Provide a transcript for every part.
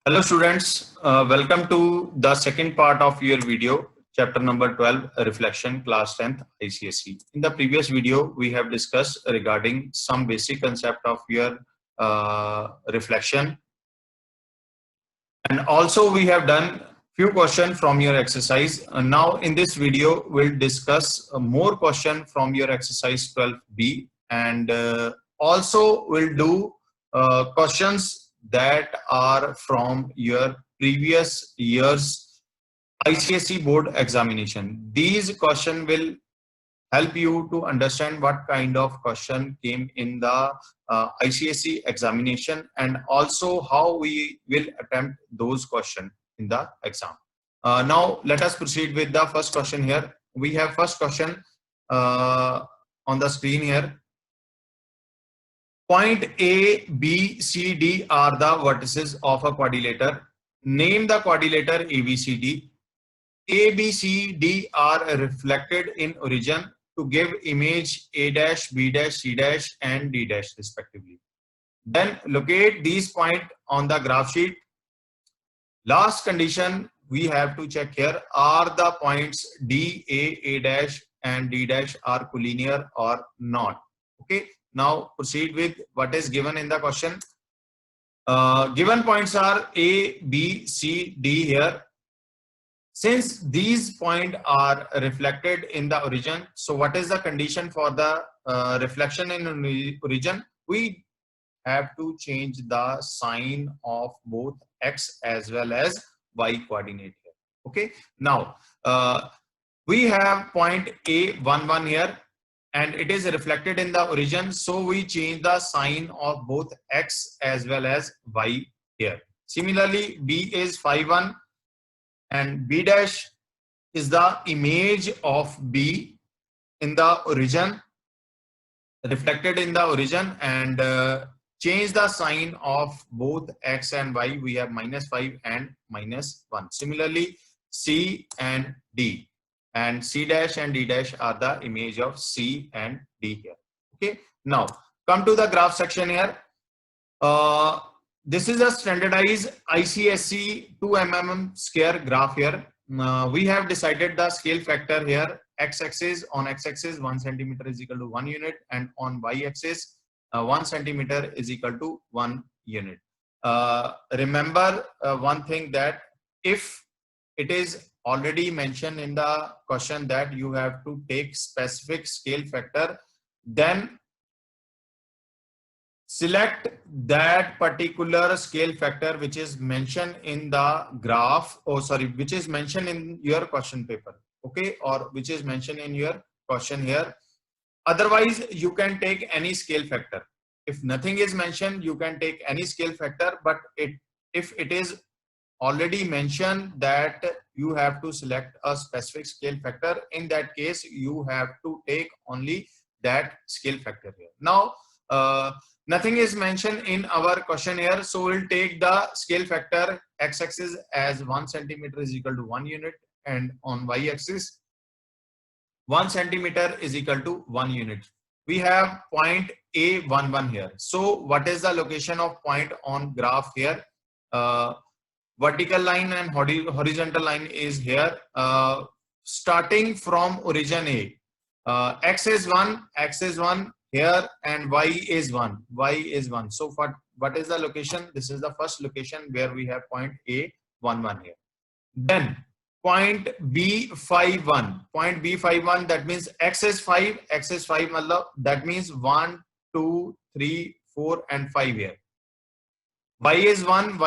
Hello students, welcome to the second part of your video, chapter number 12, Reflection, class 10th ICSE. In the previous video, we have discussed regarding some basic concept of your reflection, and also we have done few questions from your exercise. Now in this video, we'll discuss more question from your exercise 12B, and also we'll do questions that are from your previous year's ICSE board examination. These questions will help you to understand what kind of question came in the ICSE examination, and also how we will attempt those questions in the exam. Now let us proceed with the first question here. We have first question on the screen here. Point A, B, C, D are the vertices of a quadrilateral. Name the quadrilateral ABCD. A, B, C, D are reflected in origin to give image A dash, B dash, C dash, and D dash respectively. Then locate these points on the graph sheet. Last condition we have to check here, are the points D, A dash, and D dash are collinear or not. Okay. Now proceed with what is given in the question. Given points are A, B, C, D here. Since these points are reflected in the origin, so what is the condition for the reflection in origin? We have to change the sign of both x as well as y coordinate here. Okay. Now we have point A11 here, and it is reflected in the origin, so we change the sign of both x as well as y here. Similarly, B is 5,1, and B dash is the image of B in the origin, reflected in the origin, and change the sign of both x and y. We have -5 and -1. Similarly, C and D, and C dash and D dash are the image of C and D here. Okay. Now come to the graph section here. This is a standardized ICSE 2 mm square graph here. We have decided the scale factor here. X-axis, on x-axis 1 centimeter is equal to 1 unit, and on y-axis 1 centimeter is equal to 1 unit. Remember one thing, that if it is already mentioned in the question that you have to take specific scale factor, then select that particular scale factor which is mentioned in the graph, which is mentioned in your question paper, okay, or which is mentioned in your question here. Otherwise, you can take any scale factor. If nothing is mentioned, you can take any scale factor, but if it is already mentioned that you have to select a specific scale factor, in that case, you have to take only that scale factor here. Now, nothing is mentioned in our question here, so we'll take the scale factor x-axis as 1 centimeter is equal to 1 unit, and on y-axis 1 centimeter is equal to 1 unit. We have point A11 here. So what is the location of point on graph here? Vertical line and horizontal line is here. Starting from origin A, x is 1 here, and y is 1. So what is the location? This is the first location where we have point A11 here. Then point B51, that means x is 5, that means 1, 2, 3, 4 and 5 here. Y is 1,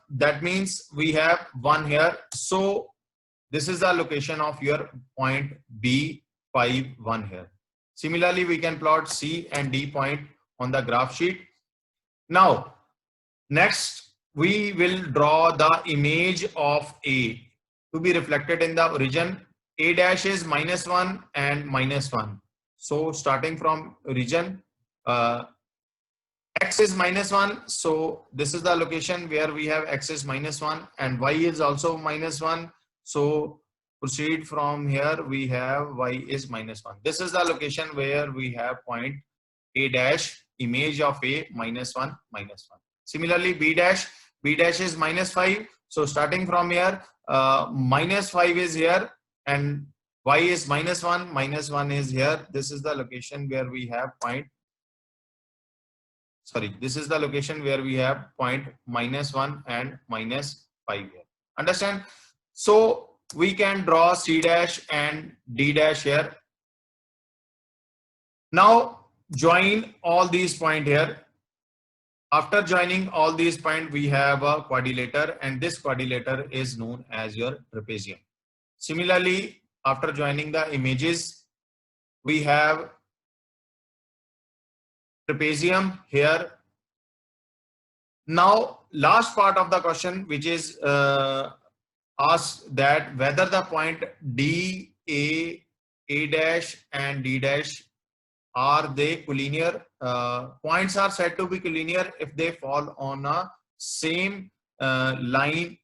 that means we have 1 here. So this is the location of your point B51 here. Similarly, we can plot C and D point on the graph sheet. Now, next we will draw the image of A to be reflected in the origin. A dash is -1 and -1. So starting from origin, x is -1. So this is the location where we have x is -1, and y is also -1. So proceed from here, we have y is -1. This is the location where we have point A dash, image of A, -1. Similarly, B dash, B dash is -5. So starting from here, -5 is here, and y is -1. -1 is here. This is the location where we have point. Sorry, this is the location where we have point -1 and -5 here. Understand? So we can draw C dash and D dash here. Now join all these points here. After joining all these points, we have a quadrilateral, and this quadrilateral is known as your trapezium. Similarly, after joining the images, we have trapezium here. Now, last part of the question, which is asked that whether the point D, A dash and D dash, are they collinear? Points are said to be collinear if they fall on a same line.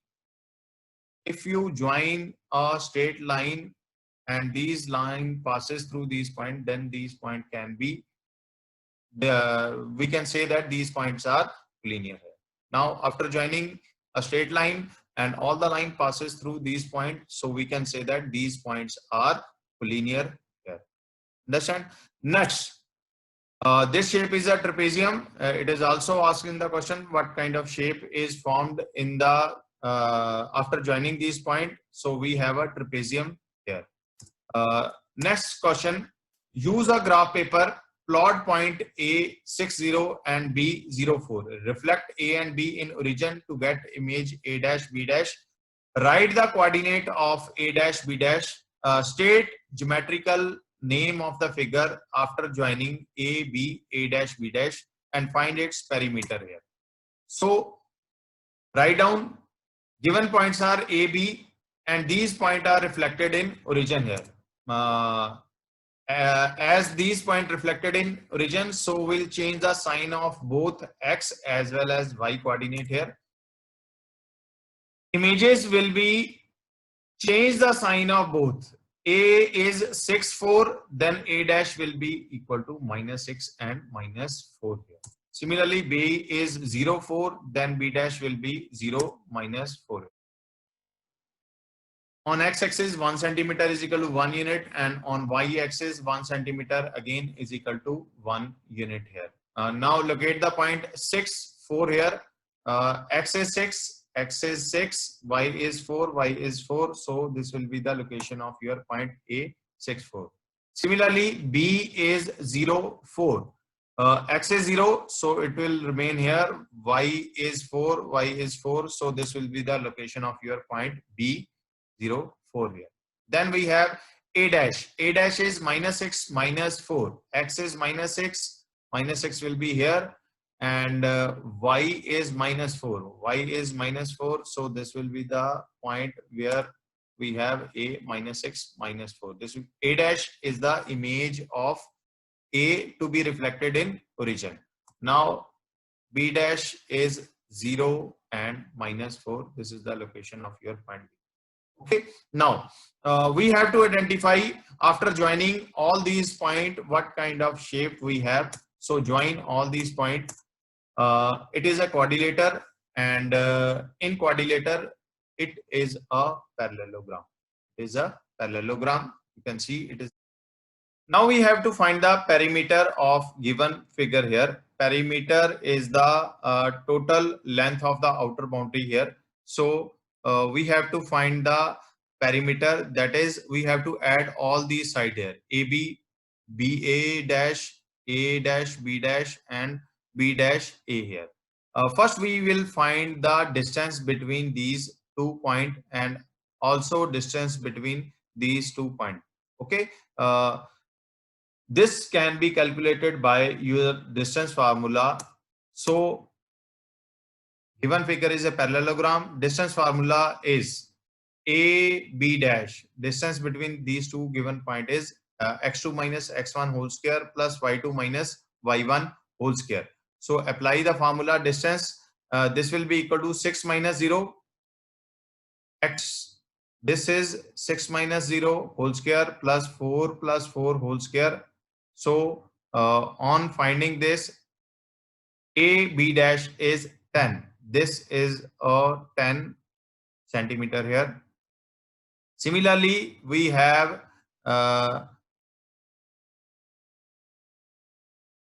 If you join a straight line and these line passes through these points, then these points can be, we can say that these points are collinear. Now, after joining a straight line and all the line passes through these points, so we can say that these points are collinear here. Understand? Next, this shape is a trapezium. It is also asking the question what kind of shape is formed in the after joining these points. So we have a trapezium here. Next question: use a graph paper. Plot point A 60 and B 04. Reflect A and B in origin to get image A dash B dash. Write the coordinate of A dash B dash. State geometrical name of the figure after joining A, B, A dash, B dash, and find its perimeter here. So write down given points are A, B, and these points are reflected in origin here. As these points reflected in origin, so we'll change the sign of both X as well as Y coordinate here. Images will be change the sign of both. A is 6, 4, then A dash will be equal to -6 and -4 here. Similarly, B is 0, 4, then B dash will be 0, -4. On x-axis, 1 centimeter is equal to 1 unit, and on y-axis, 1 centimeter again is equal to 1 unit here. Now locate the point 6, 4 here. X is 6, X is 6, Y is 4, Y is 4. So this will be the location of your point A, 6, 4. Similarly, B is 0, 4. X is 0, so it will remain here. Y is 4, Y is 4. So this will be the location of your point B, 0, 4 here. Then we have A dash. A dash is -6, -4. X is -6. -6 will be here. And Y is -4. Y is -4. So this will be the point where we have A -6, -4. This A dash is the image of A to be reflected in origin. Now B dash is 0 and -4. This is the location of your point B. Okay. Now we have to identify after joining all these points what kind of shape we have. So join all these points. It is a quadrilateral, and in quadrilateral it is a parallelogram. It is a parallelogram. You can see it is. Now we have to find the perimeter of given figure here. Perimeter is the total length of the outer boundary here. So we have to find the perimeter, that is we have to add all these sides here: AB, BA dash, A dash, B dash, and B dash A here. First we will find the distance between these 2 points and also distance between these 2 points. Okay. This can be calculated by your distance formula. So given figure is a parallelogram. Distance formula is A, B dash. Distance between these two given point is x2 minus x1 whole square plus y2 minus y1 whole square. So apply the formula distance. This will be equal to 6 minus 0 x. This is 6 minus 0 whole square plus 4 whole square. So on finding this, A, B dash is 10. this is a 10 centimeter here. Similarly, we have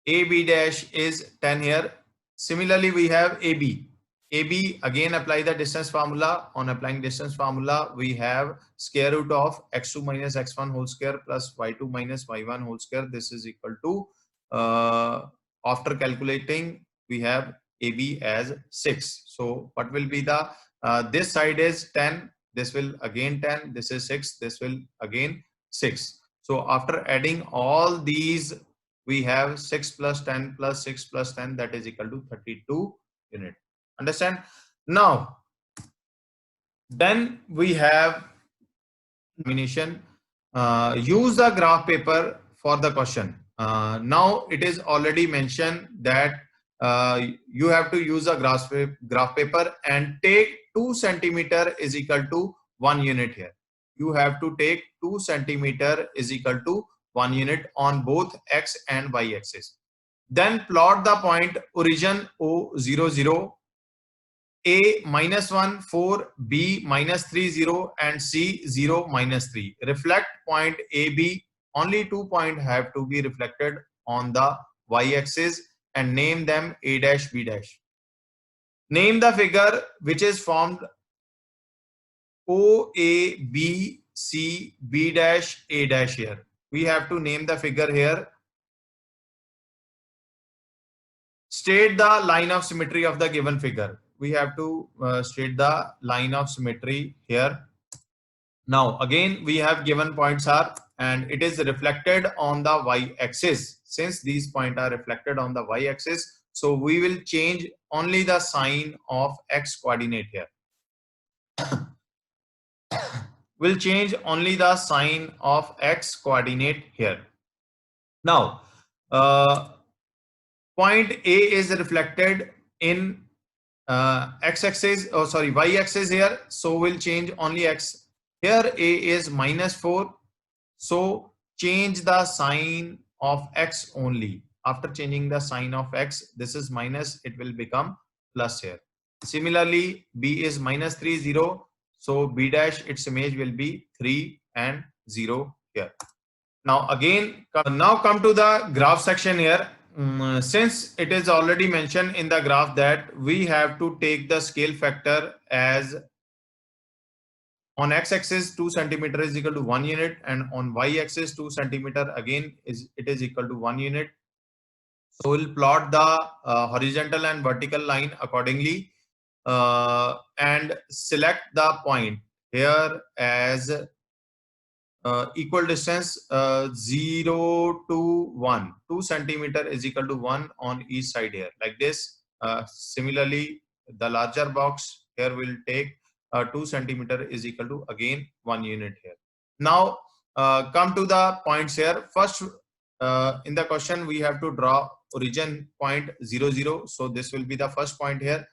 AB dash is 10 here. Similarly, we have AB. AB, again apply the distance formula. On applying distance formula, we have square root of x2 minus x1 whole square plus y2 minus y1 whole square. This is equal to, after calculating, we have AB as 6. So what will be the, this side is 10, this will again 10, this is 6, this will again 6. So after adding all these, we have 6 plus 10 plus 6 plus 10, that is equal to 32 unit. Understand? Now, then we have examination. Use the graph paper for the question. Now it is already mentioned that you have to use a graph paper and take 2 centimeter is equal to 1 unit here. You have to take 2 centimeter is equal to 1 unit on both x and y axis. Then plot the point origin O00, A -1, 4, B -3, 0, and C 0, -3. Reflect point AB. Only 2 points have to be reflected on the y-axis and name them A dash, B dash. Name the figure which is formed OABC B dash A dash here. We have to name the figure here. State the line of symmetry of the given figure. We have to state the line of symmetry here. Now again we have given points are, and it is reflected on the y-axis. Since these points are reflected on the y-axis, so we will change only the sign of x coordinate here. We'll change only the sign of x coordinate here. Now point A is reflected in x-axis, oh sorry, y-axis here, so we'll change only x. Here A is -4, so change the sign of x only. After changing the sign of x, this is minus, it will become plus here. Similarly, B is -3, 0, so B dash, its image will be 3 and 0 here. Now again, now come to the graph section here. Since it is already mentioned in the graph that we have to take the scale factor as on x-axis 2 centimeter is equal to 1 unit, and on y-axis 2 centimeter again it is equal to 1 unit. So we'll plot the horizontal and vertical line accordingly and select the point here as equal distance 0 to 1. 2 centimeter is equal to 1 on each side here, like this. Similarly, the larger box here will take 2 centimeter is equal to again 1 unit here. Now come to the points here. First, in the question we have to draw origin point 0, 0. So this will be the first point here.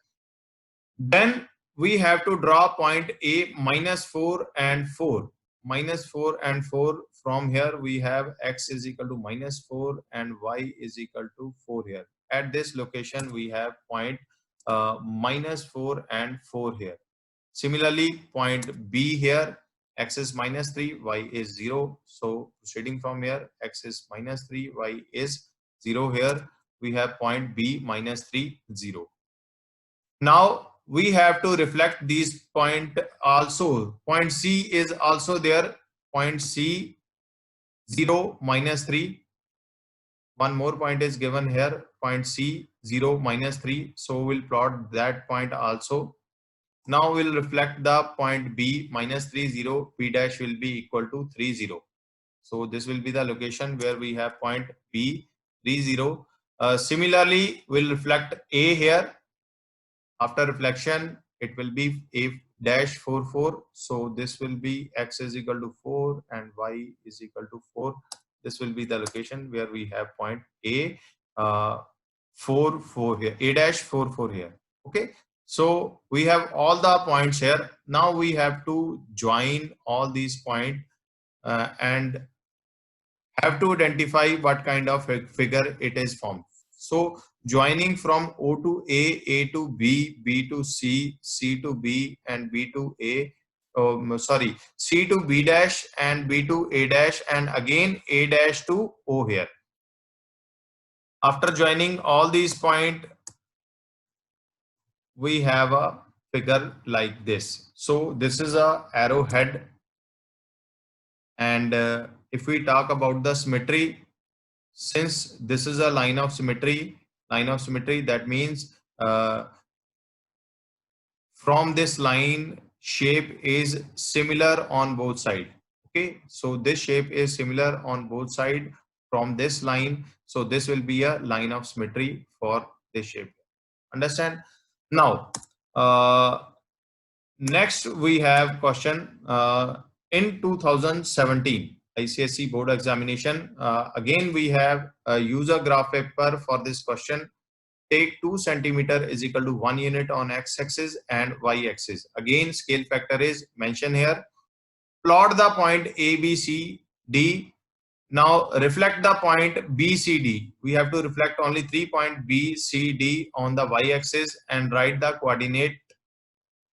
Then we have to draw point A -4 and 4. -4 and 4. From here we have x is equal to -4 and y is equal to 4 here. At this location we have point -4 and 4 here. Similarly, point B here, x is -3, y is 0. So proceeding from here, x is -3, y is 0 here. We have point B -3, 0. Now we have to reflect these point also. Point C is also there. Point C 0 -3. One more point is given here. Point C 0 -3. So we'll plot that point also. Now we'll reflect the point B -3, 0. B dash will be equal to 3, 0. So this will be the location where we have point B 3, 0. Similarly, we'll reflect A here. After reflection, it will be A dash 4, 4. So this will be x is equal to 4 and y is equal to 4. This will be the location where we have point A 4, 4 here. A dash 4, 4 here. Okay. So we have all the points here. Now we have to join all these points and have to identify what kind of figure it is formed. So joining from O to A to B, B to C, C to B, and B to A. Sorry, C to B dash and B to A dash, and again A dash to O here. After joining all these points, we have a figure like this. So this is a arrowhead, and if we talk about the symmetry, since this is a line of symmetry, that means from this line shape is similar on both sides. Okay, so this shape is similar on both sides from this line, so this will be a line of symmetry for this shape. Understand? Now next we have question in 2017 ICSE board examination. Again we have a user graph paper for this question. Take 2 centimeter is equal to 1 unit on x-axis and y-axis. Again scale factor is mentioned here. Plot the point A, B, C, D. Now reflect the point B, C, D. We have to reflect only 3 points B, C, D on the y-axis and write the coordinate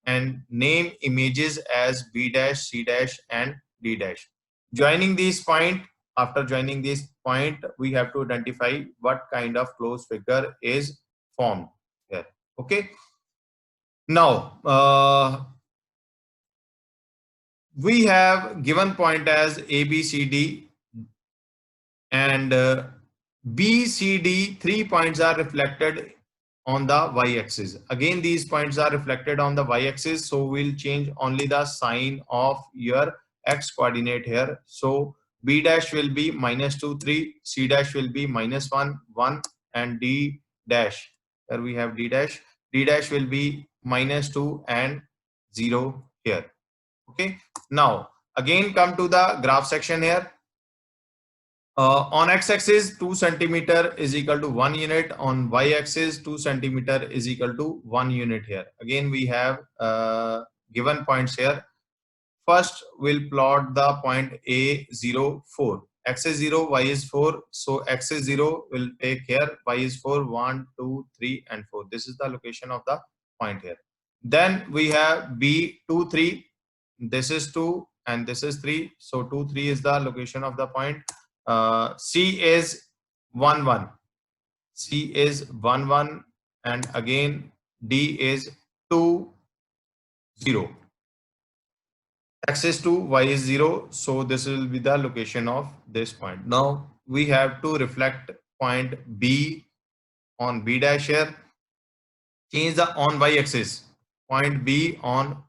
and name images as B dash, C dash and D dash. Joining these point, after joining this point, we have to identify what kind of closed figure is formed here. Okay. Now we have given point as A, B, C, D, and B, C, D, 3 points are reflected on the y-axis. Again these points are reflected on the y-axis, so we'll change only the sign of your x coordinate here. So B dash will be -2, 3, C dash will be -1, 1, and D dash, here we have D dash. D dash will be -2 and 0 here. Okay. Now again come to the graph section here. On x-axis 2 centimeter is equal to 1 unit, on y-axis 2 centimeter is equal to 1 unit here. Again we have given points here. First we'll plot the point A 0, 4. X is 0, y is 4. So x is 0 will take here, y is 4, 1, 2, 3 and 4. This is the location of the point here. Then we have B 2, 3. This is 2 and this is 3. So 2, 3 is the location of the point. C is 1, 1. C is 1, 1, and again D is 2, 0. X is 2, y is 0. So this will be the location of this point. Now we have to reflect point B on B dash here. Change the on y-axis. Point B on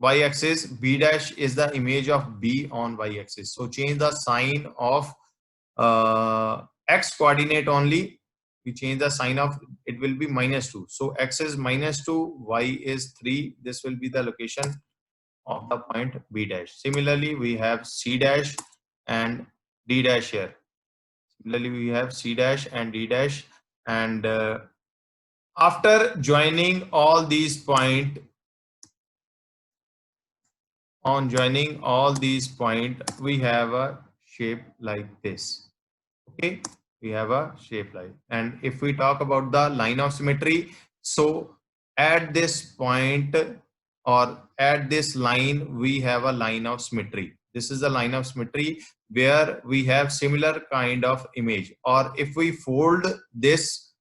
y-axis. B dash is the image of B on y-axis. So change the sign of x coordinate only. We change the sign of, it will be -2. So x is -2, y is 3. This will be the location of the point B dash. Similarly, we have C dash and D dash here. Similarly, we have C dash and D dash. And after joining all these points, we have a shape like this. Okay, we have a shape like. And if we talk about the line of symmetry, so at this point or at this line we have a line of symmetry. This is a line of symmetry where we have similar kind of image, or if we fold this,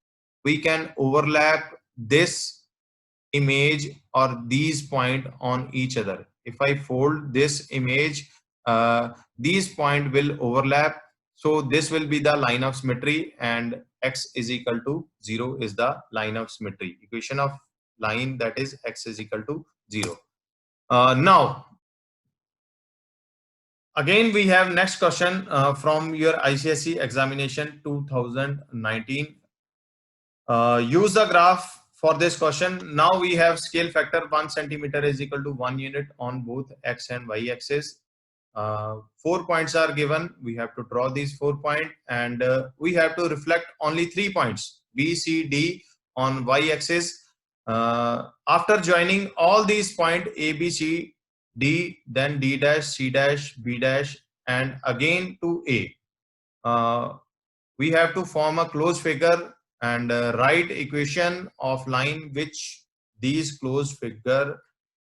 we can overlap this image or these point on each other. If I fold this image, these point will overlap. So this will be the line of symmetry, and x is equal to 0 is the line of symmetry. Equation of line, that is x is equal to 0. Now again we have next question from your ICSE examination 2019. Use the graph for this question. Now we have scale factor 1 centimeter is equal to 1 unit on both x and y axis. 4 points are given. We have to draw these 4 points, and we have to reflect only 3 points B, C, D on y axis. After joining all these points A, B, C, D, then D dash, C dash, B dash, and again to A, we have to form a closed figure and write equation of line which these closed figure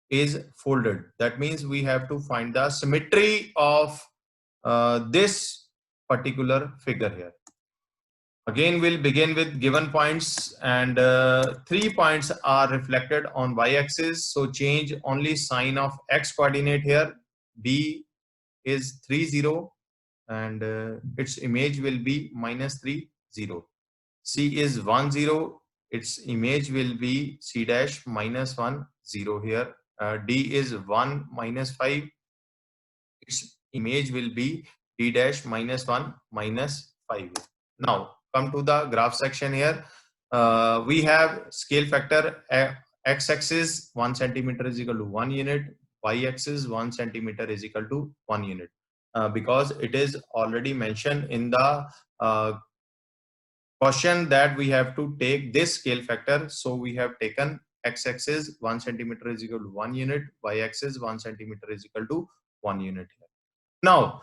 is folded. That means we have to find the symmetry of this particular figure here. Again, we'll begin with given points, and 3 points are reflected on y-axis. So change only sign of x coordinate here. B is 3, 0, and its image will be -3, 0. C is 1, 0. Its image will be C dash -1, 0 here. D is 1, -5. Its image will be D dash -1, -5. Now come to the graph section here. We have scale factor x-axis 1 centimeter is equal to 1 unit, y-axis 1 centimeter is equal to 1 unit. Because it is already mentioned in the question that we have to take this scale factor. So we have taken x-axis 1 centimeter is equal to 1 unit, y-axis 1 centimeter is equal to 1 unit here. Now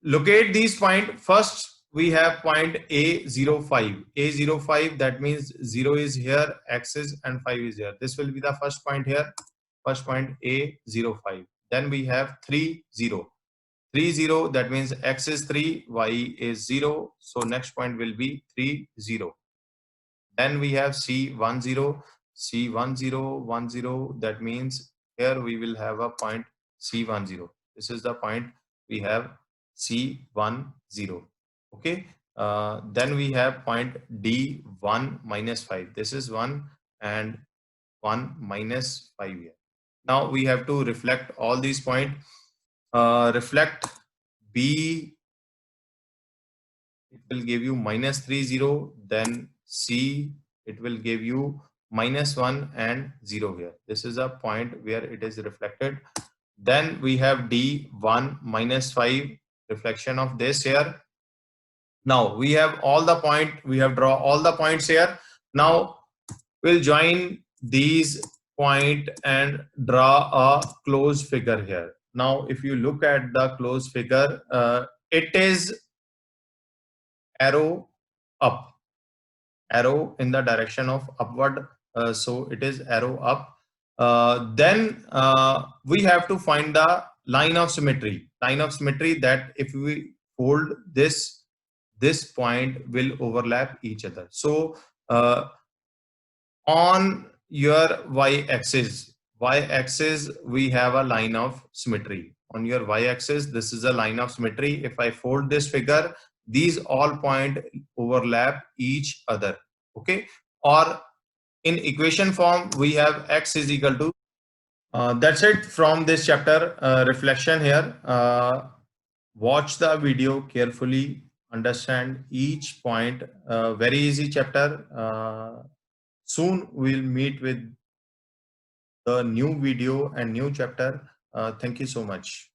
locate these point. First we have point A05. A05, that means 0 is here, axis, and 5 is here. This will be the first point here. First point A05. Then we have 3, 0. 3, 0, that means x is 3, y is 0. So next point will be 3, 0. Then we have C10, C10, 10. That means here we will have a point C10. This is the point we have C10. Okay. Then we have point D1 -5. This is 1 and 1 -5 here. Now we have to reflect all these points. Reflect B, it will give you -3, 0. Then C, it will give you -1 and 0 here. This is a point where it is reflected. Then we have D1 -5, reflection of this here. Now we have all the point, we have draw all the points here. Now we'll join these point and draw a closed figure here. Now if you look at the closed figure, it is arrow up, arrow in the direction of upward. So it is arrow up. Then we have to find the line of symmetry. Line of symmetry, that if we fold this, this point will overlap each other. So on your y-axis, we have a line of symmetry. On your y-axis, this is a line of symmetry. If I fold this figure, these all point overlap each other. Okay. Or in equation form, we have x is equal to, that's it from this chapter. Reflection here. Watch the video carefully, understand each point. Very easy chapter. Soon we'll meet with the new video and new chapter. Thank you so much.